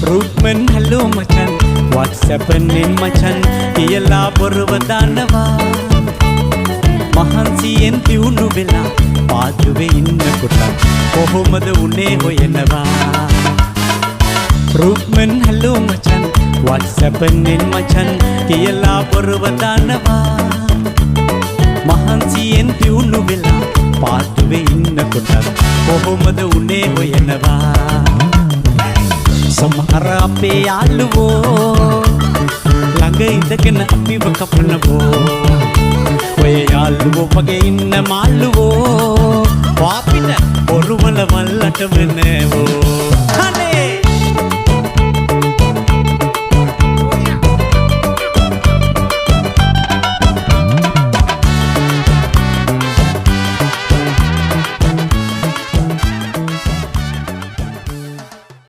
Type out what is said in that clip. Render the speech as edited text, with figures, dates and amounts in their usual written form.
रूटमन hello मचन WhatsApp නෙන් මචන් කියලා බොරුව දානවා මහන්සියෙන් දියුණු වෙලා පාළුවේ ඉන්නකොට කොහොමද උනේ හොයනවා रूटमन हेलो मचन WhatsApp නෙන් මචන් කියලා බොරුව දානවා මහන්සියෙන් දියුණු වෙලා පාළුවේ ඉන්නකොට කොහොමද උනේ හොයනවා සමහර අපේ යාළුවෝ ළඟ ඉඳගෙන අපිව කපනවෝ ඔය යාළුවෝ වගේ ඉන්න මාළුවෝ වාපිට බොරුවල වල්ලට වෙනවෝ